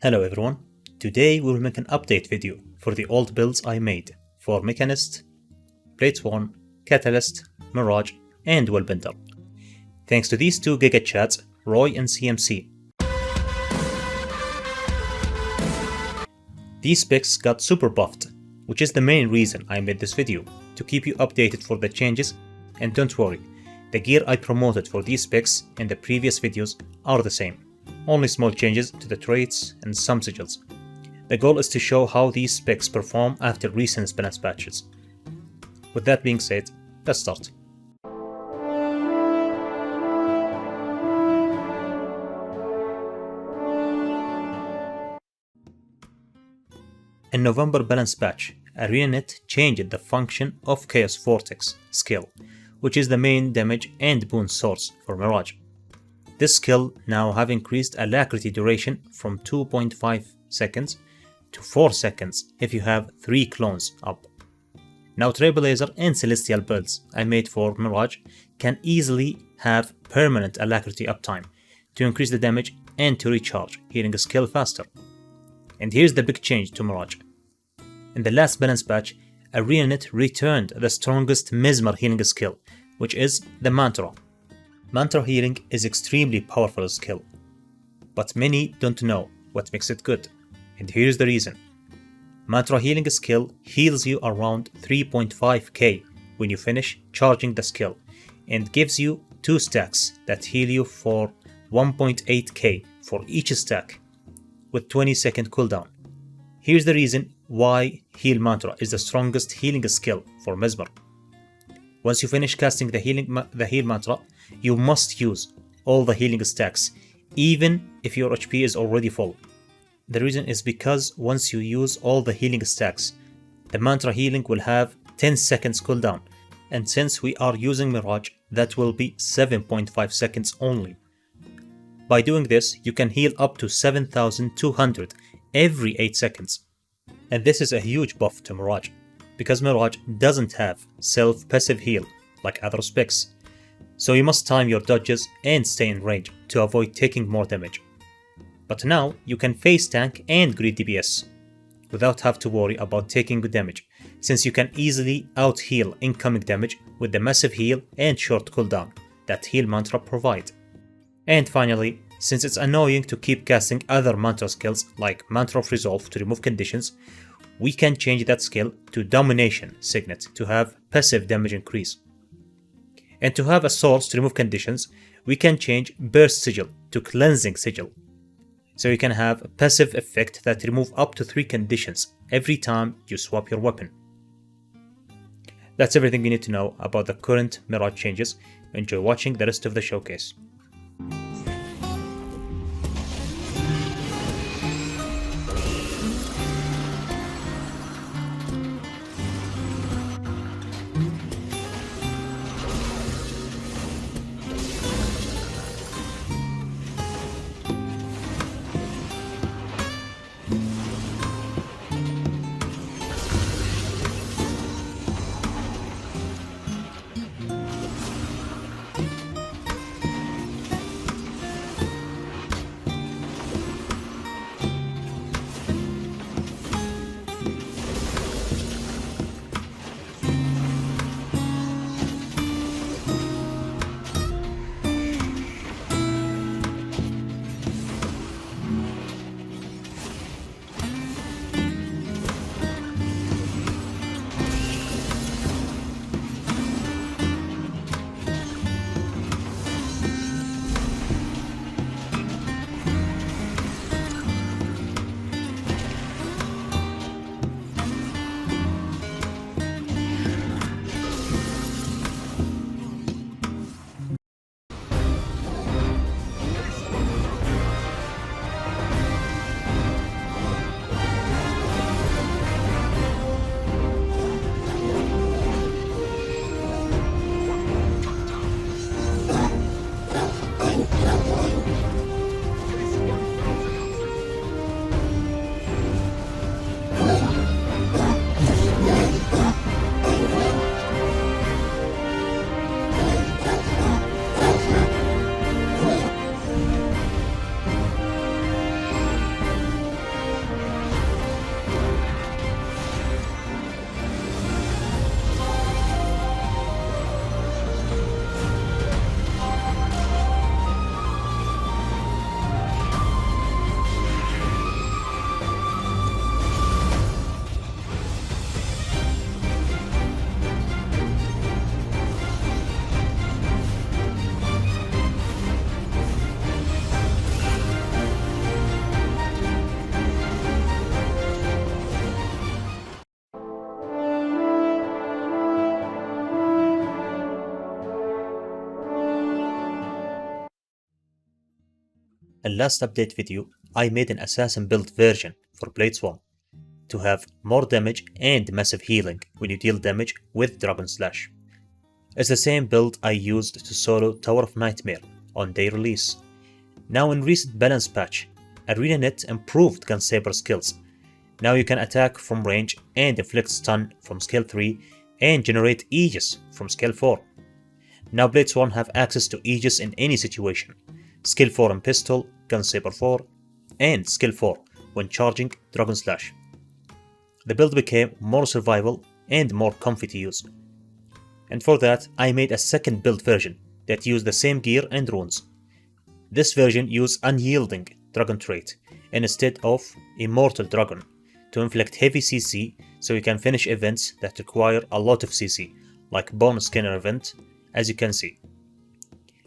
Hello everyone, today we will make an update video for the old builds I made for Mechanist, Bladesworn, Catalyst, Mirage and Willbender. Thanks to these two Giga Chats, Roy and CMC. These specs got super buffed, which is the main reason I made this video, to keep you updated for the changes, and don't worry, the gear I promoted for these specs in the previous videos are the same. Only small changes to the traits and some sigils. The goal is to show how these specs perform after recent balance patches. With that being said, let's start. In November balance patch, ArenaNet changed the function of Chaos Vortex skill, which is the main damage and boon source for Mirage. This skill now have increased alacrity duration from 2.5 seconds to 4 seconds if you have 3 clones up. Now Trailblazer and Celestial builds I made for Mirage can easily have permanent alacrity uptime to increase the damage and to recharge healing skill faster. And here's the big change to Mirage. In the last balance patch, ArenaNet returned the strongest Mesmer healing skill, which is the Mantra. Mantra healing is extremely powerful skill, but many don't know what makes it good, and here's the reason. Mantra healing skill heals you around 3.5k when you finish charging the skill, and gives you 2 stacks that heal you for 1.8k for each stack, with 20-second cooldown. Here's the reason why Heal Mantra is the strongest healing skill for Mesmer. Once you finish casting the Heal Mantra, you must use all the healing stacks, even if your HP is already full. The reason is because once you use all the healing stacks, the Mantra healing will have 10 seconds cooldown, and since we are using Mirage, that will be 7.5 seconds only. By doing this, you can heal up to 7200 every 8 seconds. And this is a huge buff to Mirage, because Mirage doesn't have self-passive heal like other specs. So you must time your dodges and stay in range to avoid taking more damage. But now you can face tank and greed DPS without have to worry about taking good damage, since you can easily out-heal incoming damage with the massive heal and short cooldown that Heal Mantra provide. And finally, since it's annoying to keep casting other Mantra skills like Mantra of Resolve to remove conditions, we can change that skill to Domination Signet to have passive damage increase. And to have a source to remove conditions, we can change Burst Sigil to Cleansing Sigil. So you can have a passive effect that remove up to 3 conditions every time you swap your weapon. That's everything you need to know about the current Mirage changes. Enjoy watching the rest of the showcase. in last update video, I made an assassin build version for Bladesworn to have more damage and massive healing when you deal damage with Dragon Slash. It's the same build I used to solo Tower of Nightmare on day release. Now in recent balance patch, ArenaNet improved Gun Saber skills. Now you can attack from range and inflict stun from skill 3 and generate Aegis from skill 4. Now Bladesworn have access to Aegis in any situation, skill 4 in pistol, Gun Saber 4, and skill 4 when charging Dragon Slash. The build became more survival and more comfy to use. And for that, I made a second build version that used the same gear and runes. This version used Unyielding Dragon trait instead of Immortal Dragon to inflict heavy CC so you can finish events that require a lot of CC, like Bone Skinner event, as you can see.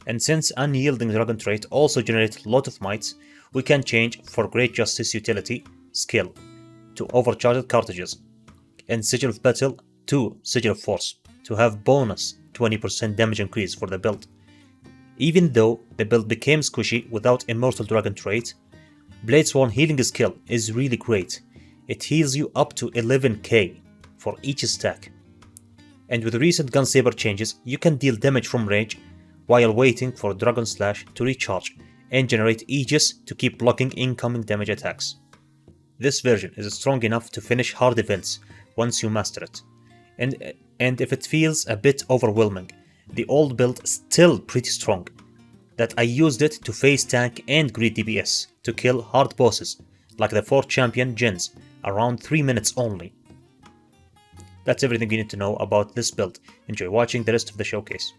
And since Unyielding Dragon trait also generates a lot of mites, we can change for Great Justice utility skill to Overcharged Cartridges, and Sigil of Battle to Sigil of Force to have bonus 20% damage increase for the build. Even though the build became squishy without Immortal Dragon trait, Bladesworn healing skill is really great. It heals you up to 11k for each stack. And with recent Gun Saber changes, you can deal damage from range while waiting for Dragon Slash to recharge and generate Aegis to keep blocking incoming damage attacks. This version is strong enough to finish hard events once you master it. And if it feels a bit overwhelming, the old build is still pretty strong, that I used it to face tank and greed DPS to kill hard bosses like the 4 champion gens around 3 minutes only. That's everything you need to know about this build. Enjoy watching the rest of the showcase.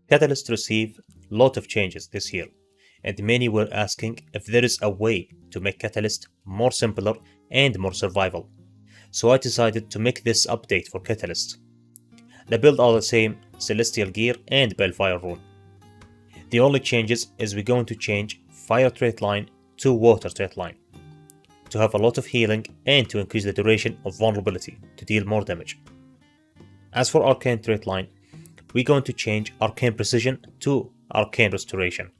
Catalyst received a lot of changes this year, and many were asking if there is a way to make Catalyst more simpler and more survival. So I decided to make this update for Catalyst. The build are the same, Celestial Gear and Balefire Rune. The only changes is we're going to change Fire Trait Line to Water Trait Line, to have a lot of healing and to increase the duration of vulnerability to deal more damage. As for Arcane Trait Line, we're going to change Arcane Precision to Arcane Restoration,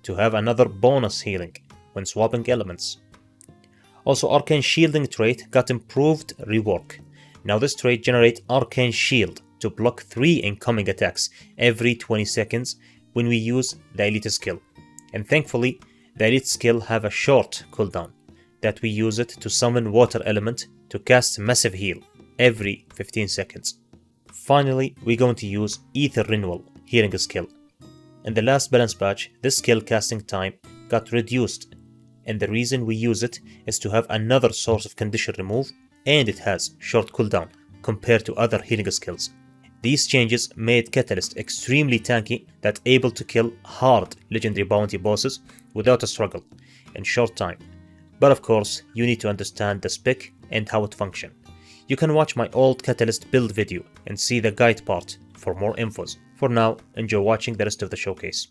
to have another bonus healing when swapping elements. Also, Arcane Shielding trait got improved rework. Now this trait generates Arcane Shield to block 3 incoming attacks every 20 seconds when we use the Elite skill. And thankfully, the Elite skill have a short cooldown, that we use it to summon Water Element to cast Massive Heal every 15 seconds. Finally, we're going to use Ether Renewal healing skill. In the last balance patch, this skill casting time got reduced, and the reason we use it is to have another source of condition remove, and it has short cooldown compared to other healing skills. These changes made Catalyst extremely tanky, that able to kill hard legendary bounty bosses without a struggle in short time. But of course, you need to understand the spec and how it functions. You can watch my old Catalyst build video and see the guide part for more infos. For now, enjoy watching the rest of the showcase.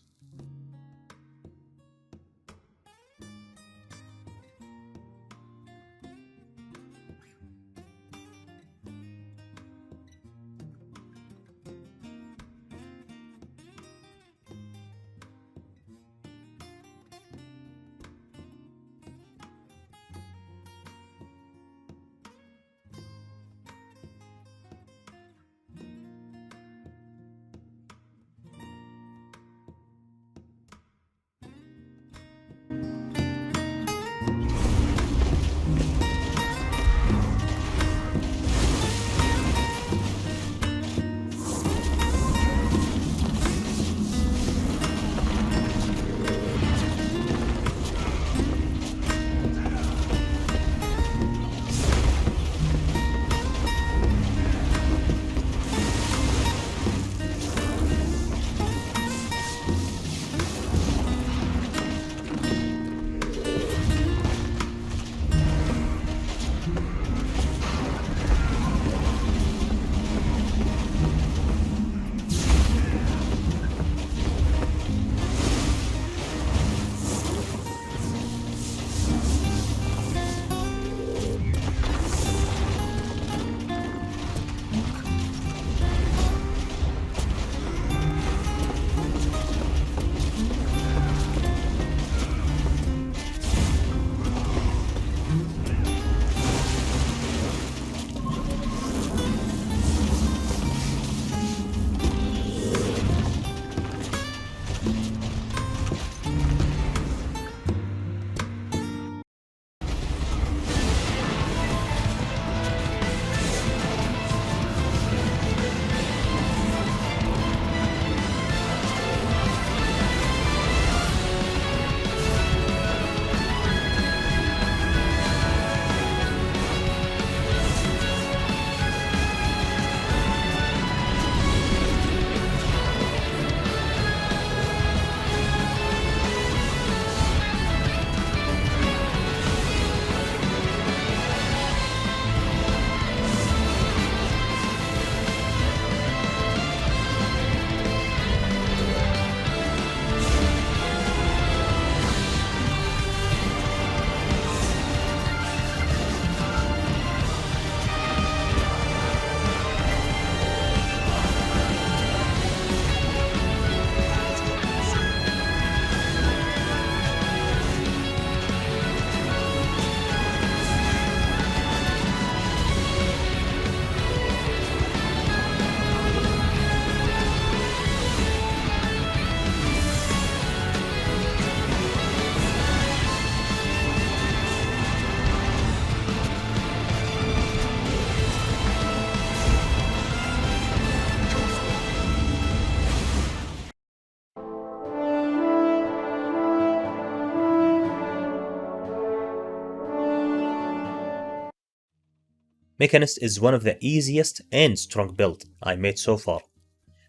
Mechanist is one of the easiest and strong build I made so far.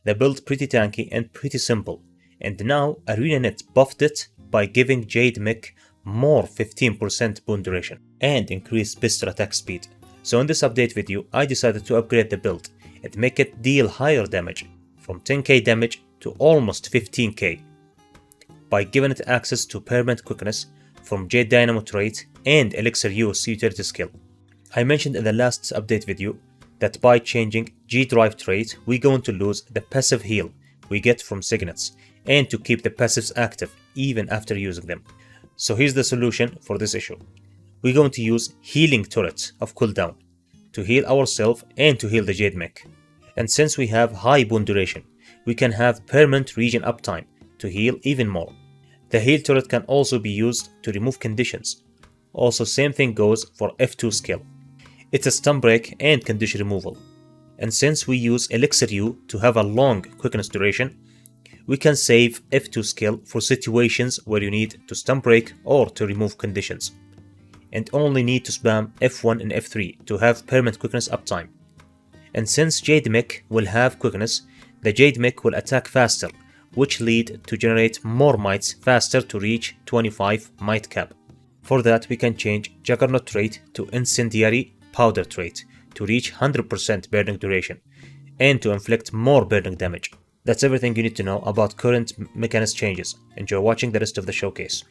The build pretty tanky and pretty simple, and now ArenaNet buffed it by giving Jade Mech more 15% boon duration and increased pistol attack speed. So in this update video, I decided to upgrade the build and make it deal higher damage, from 10k damage to almost 15k, by giving it access to permanent quickness from Jade Dynamo trait and Elixir Use utility skill. I mentioned in the last update video that by changing G-Drive trait, we're going to lose the passive heal we get from signets, and to keep the passives active even after using them. So here's the solution for this issue. We're going to use healing turrets of cooldown to heal ourselves and to heal the Jade Mech. And since we have high boon duration, we can have permanent regen uptime to heal even more. The heal turret can also be used to remove conditions. Also, same thing goes for F2 skill. It's a stun break and condition removal. And since we use Elixir U to have a long quickness duration, we can save F2 skill for situations where you need to stun break or to remove conditions, and only need to spam F1 and F3 to have permanent quickness uptime. And since Jade Mech will have quickness, the Jade Mech will attack faster, which lead to generate more mites faster to reach 25 mite cap. For that, we can change Juggernaut trait to Incendiary Powder trait to reach 100% burning duration and to inflict more burning damage. That's everything you need to know about current Mechanist changes. Enjoy watching the rest of the showcase.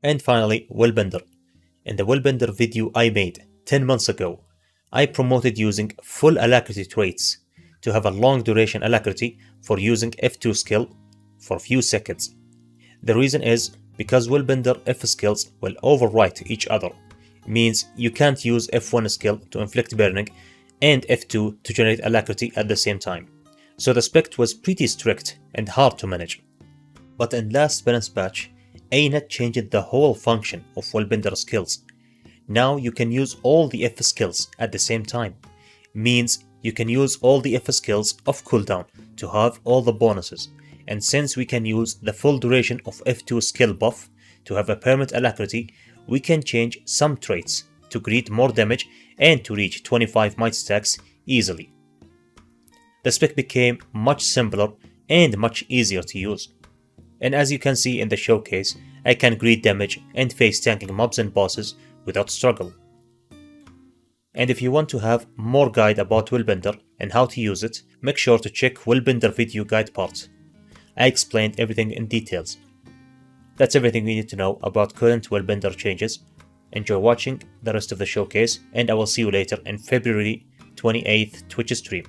And finally, Willbender. In the Willbender video I made 10 months ago, I promoted using full alacrity traits to have a long duration alacrity for using F2 skill for few seconds. The reason is because Willbender F skills will overwrite each other, means you can't use F1 skill to inflict burning and F2 to generate alacrity at the same time. So the spec was pretty strict and hard to manage. But in last balance patch, ArenaNet changed the whole function of Willbender skills. Now you can use all the F skills at the same time. Means you can use all the F skills of cooldown to have all the bonuses. And since we can use the full duration of F2 skill buff to have a permanent alacrity, we can change some traits to greet more damage and to reach 25 might stacks easily. The spec became much simpler and much easier to use. And as you can see in the showcase, I can greet damage and face tanking mobs and bosses without struggle. And if you want to have more guide about Willbender and how to use it, make sure to check Willbender video guide part. I explained everything in details. That's everything you need to know about current Willbender changes. Enjoy watching the rest of the showcase, and I will see you later in February 28th Twitch stream.